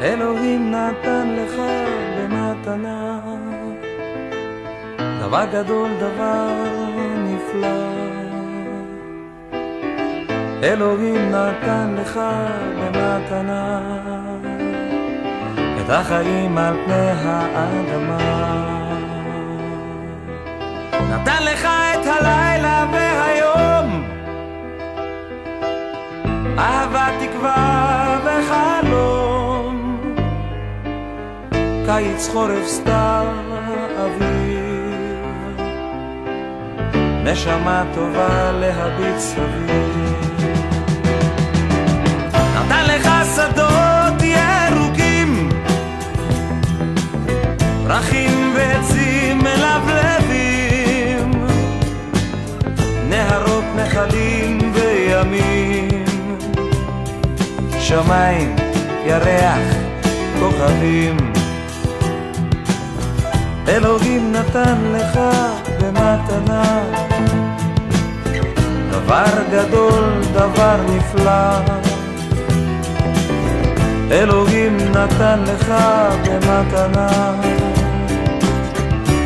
אלוהים נתן לך במתנה דבר גדול, דבר נפלא. אלוהים נתן לך במתנה את החיים על פני האדמה. נתן לך את הלילה והיום, אהבה, תקווה וחלום, קיץ, חורף, סתיו, אביב, נשמה טובה להביט סביב. נתן לך שדות ירוקים, פרחים ועצים מלבלבים, נהרות, נחלים וימים, שמיים, ירח, כוכבים. אלוהים נתן לך במתנה דבר גדול, דבר נפלא. אלוהים נתן לך במתנה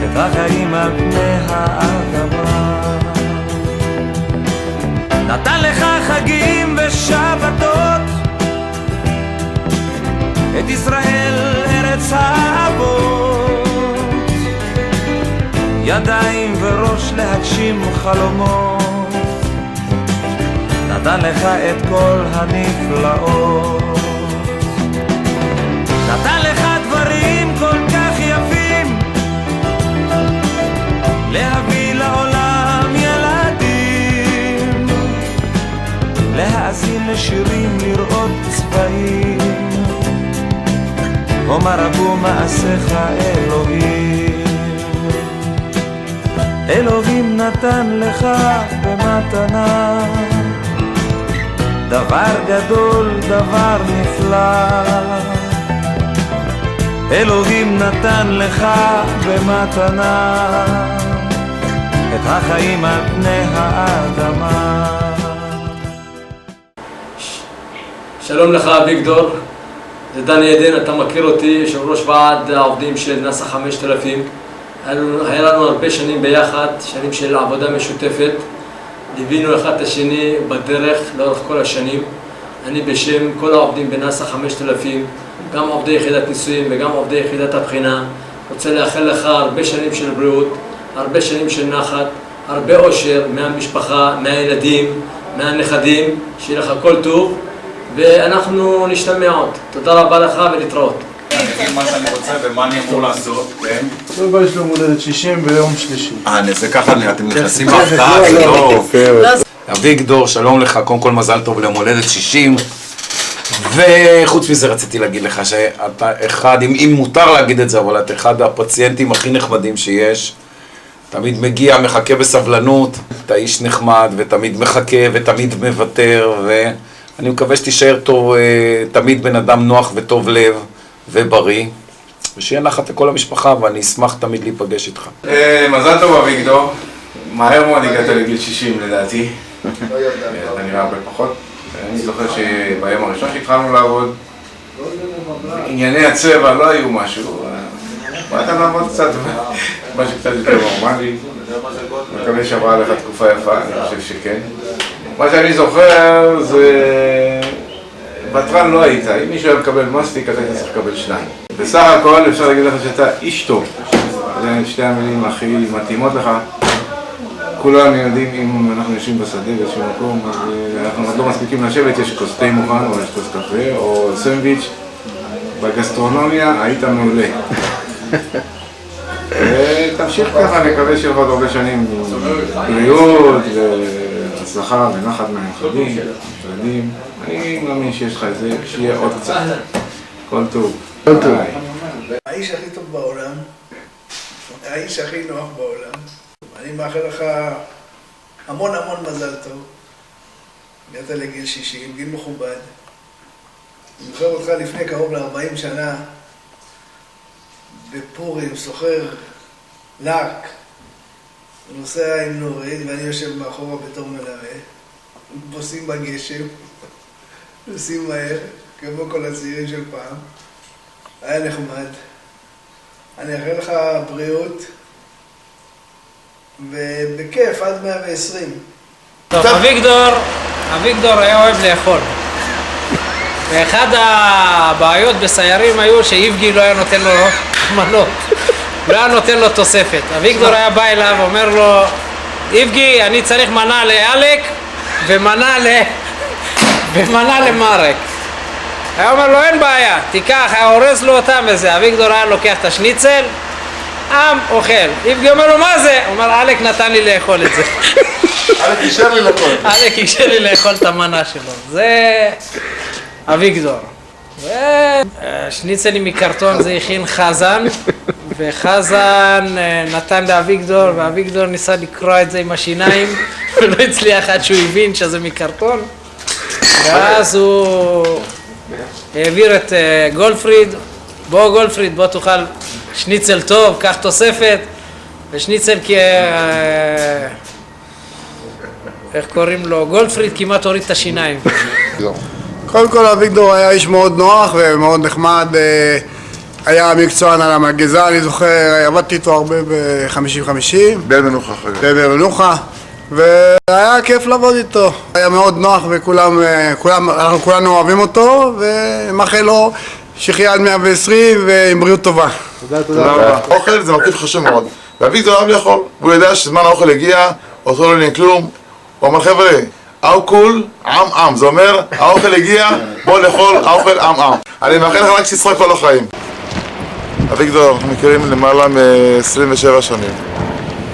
את החיים על פני האדמה. נתן לך חגים ושבתות, את ישראל ארץ האבות, ידיים וראש להגשים חלומות. נתן לך את כל הנפלאות, נתן לך דברים כל כך יפים, להביא לעולם ילדים, להאזין לשירים, לראות צבעים. אומר רבו מעשיך אלוהים. אלוהים נתן לך במתנה דבר גדול, דבר נפלא. אלוהים נתן לך במתנה את החיים על פני האדמה. שלום לך אביגדור, זה דני עדן, אתה מכיר אותי, יושב ראש ועד העובדים של נאס"א 5000. היה לנו הרבה שנים ביחד, שנים של עבודה משותפת, ליווינו אחד את השני בדרך לאורך כל השנים. אני בשם כל העובדים בנאס"א 5000, גם עובדי יחידת ניסויים וגם עובדי יחידת הבחינה, רוצה לאחל לך הרבה שנים של בריאות, הרבה שנים של נחת, הרבה אושר מהמשפחה, מהילדים, מהנכדים, שיהיה לך כל טוב, ואנחנו נשתמע עוד. תודה רבה לך ולהתראות. אני אגיד מה שאני רוצה ומה אני אמור לעשות, כן? לא, יש לו מולדת 60 ביום שלישי. זה ככה, אתם נכנסים בהפתעה, זה לא... אביגדור, שלום לך, קודם כל מזל טוב למולדת 60. וחוץ מזה רציתי להגיד לך שאתה אחד, אם מותר להגיד את זה, אבל אתה אחד הפציינטים הכי נחמדים שיש. תמיד מגיע, מחכה בסבלנות, אתה איש נחמד ותמיד מחכה ותמיד מוותר, ואני מקווה שתישאר טוב, תמיד בן אדם נוח וטוב לב ובריא, ושיהיה נחת לכל המשפחה, ואני אשמח תמיד להיפגש איתך. מזל טוב אביגדור, מהר מאוד הגעת לגיל 60 לדעתי, אתה נראה הרבה פחות. אני זוכר שביום הראשון שהתחלנו לעבוד, ענייני הצבע לא היו משהו, באת לעבוד קצת, משהו קצת יותר נורמלי, מקווה שעברה לך תקופה יפה, אני חושב שכן. מה שאני זוכר זה, בטרן לא היית, אם מישהו היה מקבל מסטיק, אתה היית צריך לקבל 2. בסך הכל אפשר להגיד לך שאתה איש טוב, זה שתי המילים הכי מתאימות לך. כולנו יודעים, אם אנחנו יושבים בשדה באיזשהו מקום, אז אנחנו עוד לא מספיקים לשבת, יש כוס תה מוכן, או יש כוס קפה, או סנדוויץ'. בגסטרונומיה היית מעולה. תמשיך ככה, נקווה שיהיה לך עוד הרבה שנים בריאות והצלחה ונחת מהנכדים, ילדים. אני מאמין שיש לך את זה, שיהיה עוד קצת. כל טוב. כל טוב. האיש הכי טוב בעולם, האיש הכי נוח בעולם. אני מאחל לך המון המון מזל טוב. הגעת לגיל 60, גיל מכובד. אני זוכר אותך לפני קרוב ל-40 שנה בפורים, סוחר לק, נוסע עם נורית ואני יושב מאחורה בתור מלווה, בוסים בגשם, נוסעים מהר, כמו כל הצעירים של פעם. היה נחמד. אני אאחל לך בריאות, ובכיף עד 120. טוב, אביגדור היה אוהב לאכול. ואחד הבעיות בסיירים היו שאיבגי לא היה נותן לו מנות, לא היה נותן לו תוספת. אביגדור היה בא אליו ואומר לו, איבגי, אני צריך מנה לאלק ומנה למרק. היה אומר לו, אין בעיה, תיקח, היה הורס לו אותם וזה. אביגדור היה לוקח את השניצל, אוכל. איבגי אומר לו, מה זה? הוא אומר, אלק נתן לי לאכול את זה. אלק אישר לי לאכול. אלק אישר לי לאכול את המנה שלו. זה אביגדור. שניצלים מקרטון זה הכין חזן, וחזן נתן לאביגדור, ואביגדור ניסה לקרוא את זה עם השיניים, ולא הצליח עד שהוא הבין שזה מקרטון. ואז הוא העביר את גולדפריד, בוא גולדפריד, בוא תאכל שניצל טוב, קח תוספת, ושניצל איך קוראים לו? גולדפריד כמעט הוריד את השיניים. קודם כל אביגדור היה איש מאוד נוח ומאוד נחמד, היה מקצוען על המגזה, אני זוכר, עבדתי איתו הרבה ב-50-50. באר מנוחה אחר כך. באר מנוחה, והיה כיף לעבוד איתו. היה מאוד נוח אנחנו כולנו אוהבים אותו, ומאחל לו שיחיה עד 120 ועם בריאות טובה. תודה רבה. אוכל זה מרכיב חשוב מאוד, ואביגדור אוהב לאכול, והוא יודע שזמן האוכל הגיע, אותו לא עניין כלום. הוא אמר חבר'ה, האוכל עם, זה אומר האוכל הגיע, בוא לאכול האוכל עם. אני מאחל לך רק שישחק כל החיים. אביגדור, אנחנו מכירים למעלה מ-27 שנים.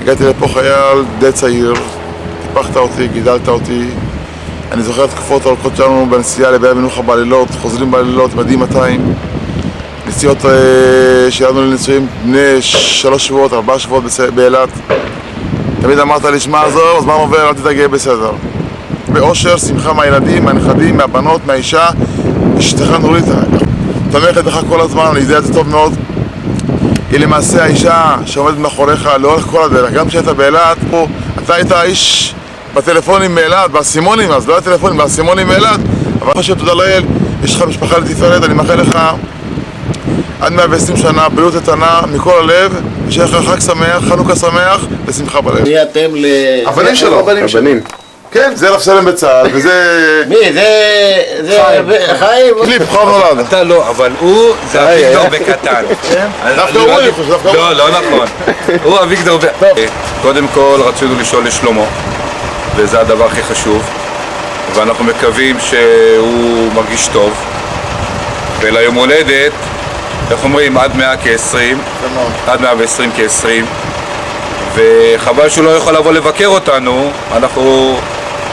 הגעתי לפה חייל די צעיר, טיפחת אותי, גידלת אותי. אני זוכר תקופות ארוכות שלנו בנסיעה לבאר מנוחה בלילות, חוזרים בלילות, מדים 200. נסיעות שירדנו לניסויים בני 3 שבועות, 4 שבועות באילת. תמיד אמרת לי, שמע, עזוב, הזמן עובר, אל תתגאה, בסדר. באושר, שמחה מהילדים, מהנכדים, מהבנות, מהאישה, אשתך נורית, תומכת לך כל הזמן, אני יודע את זה טוב מאוד. היא למעשה האישה שעומדת מאחוריך לאורך כל הדרך, גם כשהיית באילת, אתה היית האיש בטלפונים מאילת, באסימונים, אז לא היה טלפונים, באסימונים מאילת, אבל אני חושב, תודה לאל, יש לך משפחה לתפארת, אני מאחל לך עד 120 שנה, בריאות איתנה, מכל הלב, שיהיה לך חג שמח, חנוכה שמח ושמחה בלב. מי אתם הבנים שלו. הבנים. כן, זה רב סלם בצה"ל, וזה... מי? זה חיים? קליפ, בכור נולד. אתה לא, אבל הוא זה אביגדור בקטן. דווקא הוא, אני חושב, דווקא הוא. לא נכון. הוא אביגדור קודם כל רצינו לשאול לשלמה, וזה הדבר הכי חשוב, ואנחנו מקווים שהוא מרגיש טוב, וליום הולדת, איך אומרים, עד 100 כ-20, עד 120 כ-20, וחבל שהוא לא יכול לבוא לבקר אותנו, אנחנו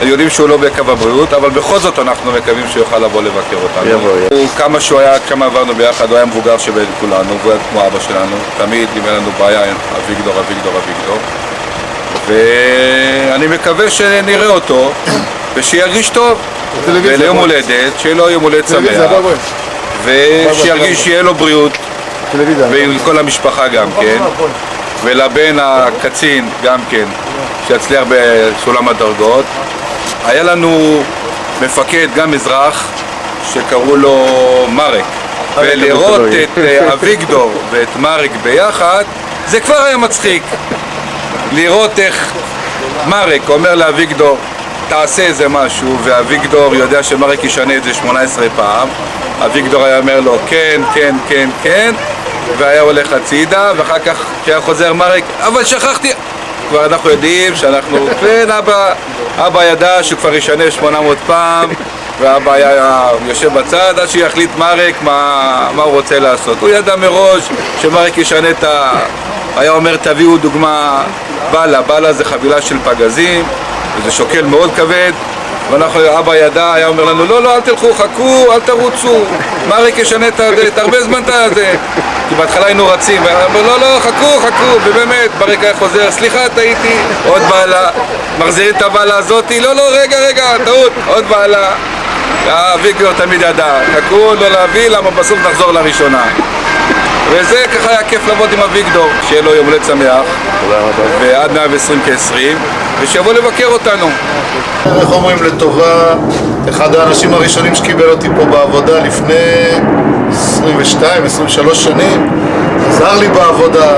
יודעים שהוא לא בקו הבריאות, אבל בכל זאת אנחנו מקווים שהוא יוכל לבוא לבקר אותנו. כמה שהוא היה, כמה עברנו ביחד, הוא היה מבוגר שבין כולנו, והוא היה כמו אבא שלנו, תמיד אם אין לנו בעיה, אביגדור, ואני מקווה שנראה אותו, ושירגיש טוב, וליום הולדת, שיהיה לו יום הולדת שמח, ושירגיש שיהיה לו בריאות, וכל המשפחה גם כן. ולבן הקצין גם כן, שיצליח בסולם הדרגות. היה לנו מפקד, גם אזרח, שקראו לו מרק. ולראות את אביגדור ואת מרק ביחד, זה כבר היה מצחיק. לראות איך מרק אומר לאביגדור, תעשה איזה משהו, ואביגדור יודע שמרק ישנה את זה 18 פעם. אביגדור היה אומר לו, כן, כן, כן, כן. והיה הולך הצידה, ואחר כך כשהיה חוזר מרק, אבל שכחתי, כבר אנחנו יודעים שאנחנו, כן, אבא ידע שהוא כבר ישנה 800 פעם, ואבא היה יושב בצד עד שיחליט מרק מה הוא רוצה לעשות. הוא ידע מראש שמרק ישנה היה אומר תביאו דוגמה, בלה זה חבילה של פגזים, וזה שוקל מאוד כבד, ואנחנו, אבא ידע, היה אומר לנו, לא, אל תלכו, חכו, אל תרוצו, מרק ישנה את הרבה זמן את זה. כי בהתחלה היינו רצים, ואמר, לא, חכו, ובאמת, ברק היה חוזר, סליחה, טעיתי, עוד בעלה, מחזירים את הבעלה הזאתי, לא, רגע, טעות, עוד בעלה. אביגדור תמיד ידע, חכו, לא להביא, למה בסוף נחזור לראשונה. וזה ככה היה כיף לעבוד עם אביגדור, שיהיה לו יום הולדת שמח, ועד 120 כ-20, ושיבוא לבקר אותנו. איך אומרים לטובה, אחד האנשים הראשונים שקיבל אותי פה בעבודה לפני 22-23 שנים, עזר לי בעבודה,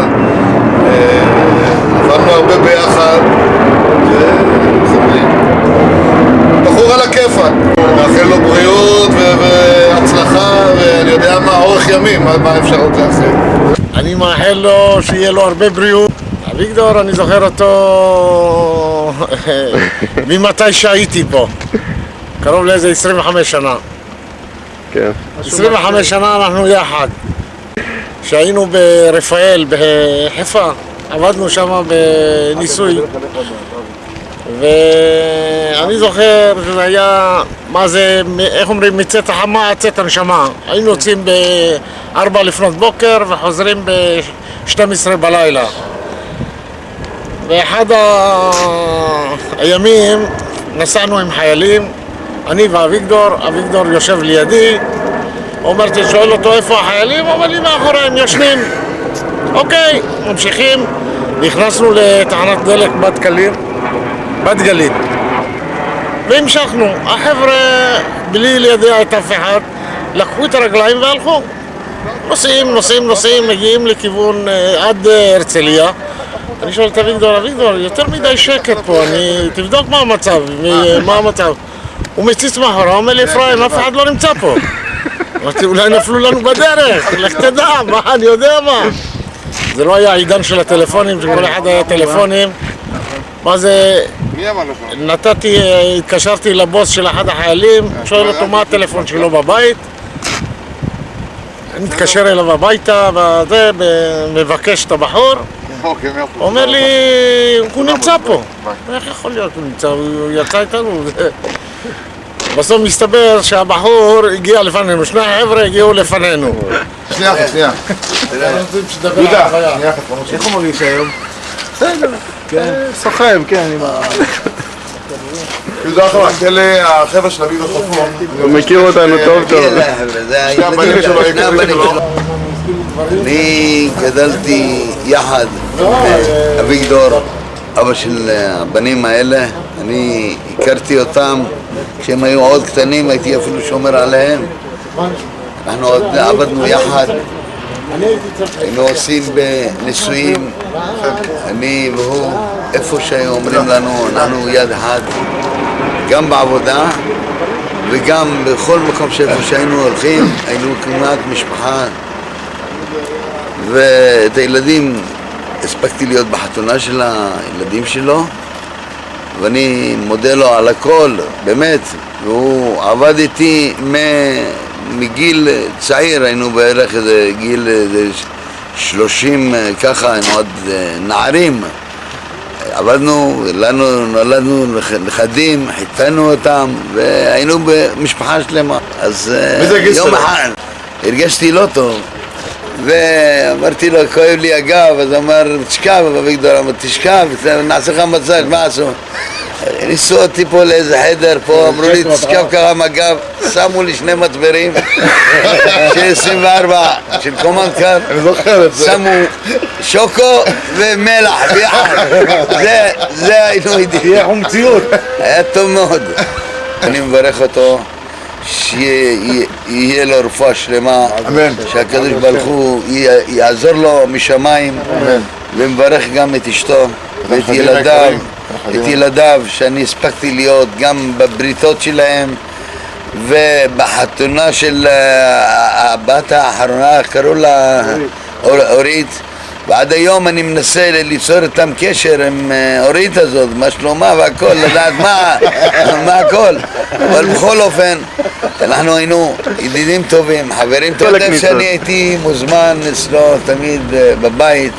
עבדנו הרבה ביחד, בחור על הכיפאק. מאחל לו בריאות והצלחה, ואני יודע מה, אורך ימים, מה אפשר עוד לאחל. אני מאחל לו שיהיה לו הרבה בריאות. אביגדור, אני זוכר אותו ממתי שהייתי פה, קרוב לאיזה 25 שנה. כן. 25 שנה אנחנו יחד. כשהיינו ברפאל בחיפה, עבדנו שם בניסוי. ואני זוכר שזה היה, מה זה, איך אומרים, מצאת החמה עד צאת הנשמה. היינו יוצאים ב-4 לפנות בוקר וחוזרים ב-12 בלילה. באחד הימים נסענו עם חיילים, אני ואביגדור, אביגדור יושב לידי, אומרתי, שואל אותו איפה החיילים? אומר לי מאחוריהם, ישנים. אוקיי, ממשיכים, נכנסנו לתחנת דלק בת גלים והמשכנו. החבר'ה, בלי לידע את אף אחד, לקחו את הרגליים והלכו. נוסעים, מגיעים לכיוון עד הרצליה. אני שואל את אביגדור, יותר מדי שקט פה, תבדוק מה המצב. הוא מציץ מאחורה, אומר לי, אפרים, אף אחד לא נמצא פה. אמרתי, אולי נפלו לנו בדרך, לך תדע, אני יודע מה. זה לא היה עידן של הטלפונים, שכל אחד היה טלפונים. מה זה, התקשרתי לבוס של אחד החיילים, שואל אותו מה הטלפון שלו בבית. אני מתקשר אליו הביתה, מבקש את הבחור. הוא אומר לי, הוא נמצא פה. איך יכול להיות הוא נמצא? הוא יצא איתנו. בסוף מסתבר שהבחור הגיע לפנינו, שני החבר'ה הגיעו לפנינו. שנייה. יהודה, איך הוא מרגיש היום? בסדר. סוחב, כן. יהודה אחלה, אלה החבר'ה של אביגדור חפור. הוא מכיר אותנו טוב. אני גדלתי יחד עם אביגדור, אבא של הבנים האלה. אני הכרתי אותם כשהם היו עוד קטנים, הייתי אפילו שומר עליהם. אנחנו עבדנו יחד, היינו עושים בניסויים, אני והוא, איפה שהיו אומרים לנו, אנחנו יד אחד, גם בעבודה וגם בכל מקום שאיפה שהיינו הולכים, היינו כמעט משפחה. ואת הילדים, הספקתי להיות בחתונה של הילדים שלו, ואני מודה לו על הכל, באמת. והוא עבד איתי מגיל צעיר, היינו בערך איזה גיל 30 ככה, היינו עוד נערים. עבדנו, נולדנו נכדים, חיתנו אותם, והיינו במשפחה שלמה. אז יום אחד הרגשתי לא טוב. ואמרתי לו, כואב לי הגב, אז אמר, תשכב, אביגדור אמר, תשכב, נעשה לך מצג, מה עשו? ניסו אותי פה לאיזה חדר, פה אמרו לי, תשכב ככה עם הגב, שמו לי 2 מצברים של 24, של קומנדקר, שמו שוקו ומלח ביחד, זה היינו איתי, היה טוב מאוד. אני מברך אותו, שיהיה לו רפואה שלמה, שהקדוש ברוך הוא יעזור לו משמיים, ומברך גם את אשתו ואת ילדיו, שאני הספקתי להיות גם בבריתות שלהם ובחתונה של הבת האחרונה, קראו לה אורית, ועד היום אני מנסה ליצור איתם קשר עם אורית הזאת, מה שלומה והכל, לדעת מה הכל. אבל בכל אופן, אנחנו היינו ידידים טובים, חברים טובים. אתה יודע שאני הייתי מוזמן אצלו תמיד בבית,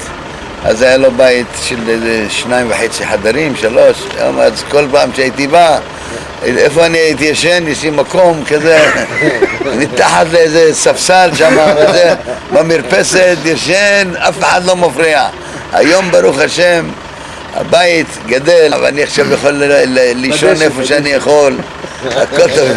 אז היה לו בית של 2.5 חדרים, 3, אז כל פעם שהייתי בא, איפה אני הייתי ישן, יש לי מקום כזה, מתחת לאיזה ספסל שם, במרפסת ישן, אף אחד לא מפריע. היום ברוך השם, הבית גדל, ואני עכשיו יכול לישון איפה שאני יכול, הכל טוב.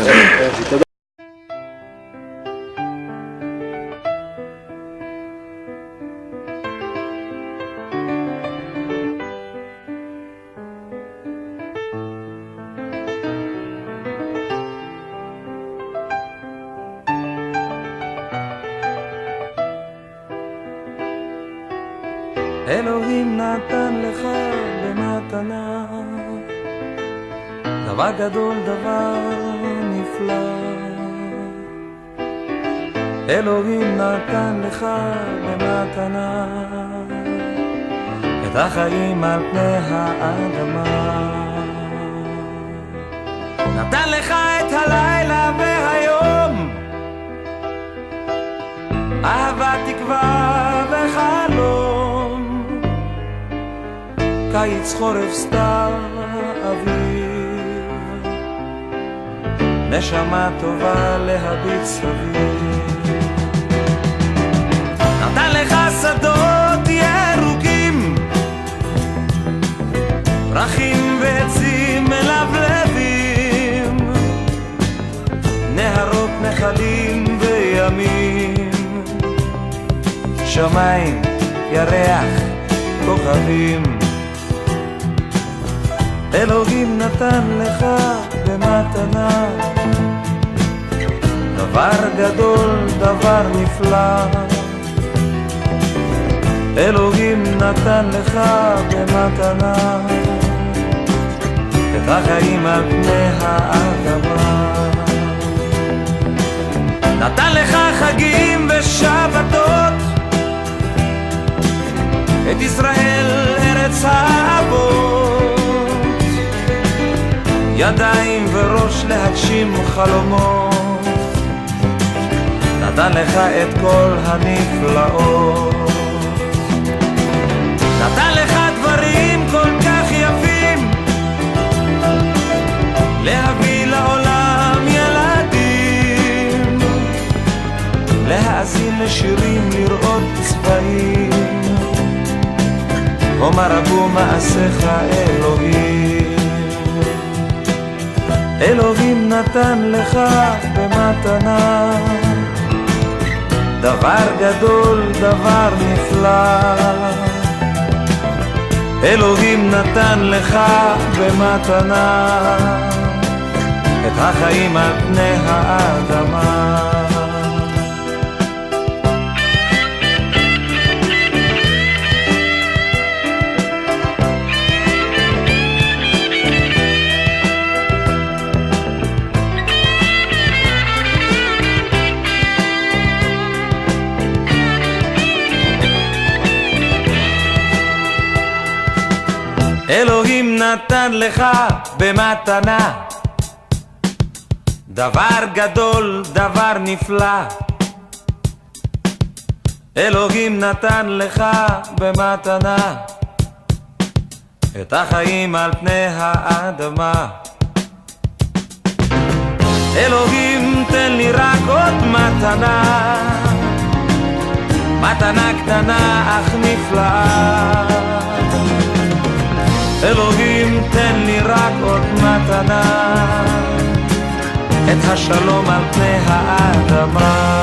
אלוהים נתן לך במתנה דבר גדול, דבר נפלא. אלוהים נתן לך במתנה את החיים על פני האדמה. נתן לך את הלילה והיום, אהבה, תקווה וחלום, קיץ, חורף, סתיו, אביב, נשמה טובה להביט סביב. נתן לך שדות ירוקים, פרחים ועצים מלבלבים, נהרות, נחלים וימים, שמיים, ירח, כוכבים. אלוהים נתן לך במתנה דבר גדול, דבר נפלא. אלוהים נתן לך במתנה את החיים על פני האדמה. נתן לך חגים ושבתות, את ישראל ארץ האבות, ידיים וראש להגשים חלומות. נתן לך את כל הנפלאות, נתן לך דברים כל כך יפים, להביא לעולם ילדים, להאזין לשירים, לראות צבעים. ומה רבו מעשיך אלוהים. אלוהים נתן לך במתנה דבר גדול, דבר נפלא. אלוהים נתן לך במתנה את החיים על פני האדמה. אלוהים נתן לך במתנה דבר גדול, דבר נפלא. אלוהים נתן לך במתנה את החיים על פני האדמה. אלוהים תן לי רק עוד מתנה, מתנה קטנה אך נפלאה. אלוהים תן לי רק עוד מתנה, את השלום על פני האדמה.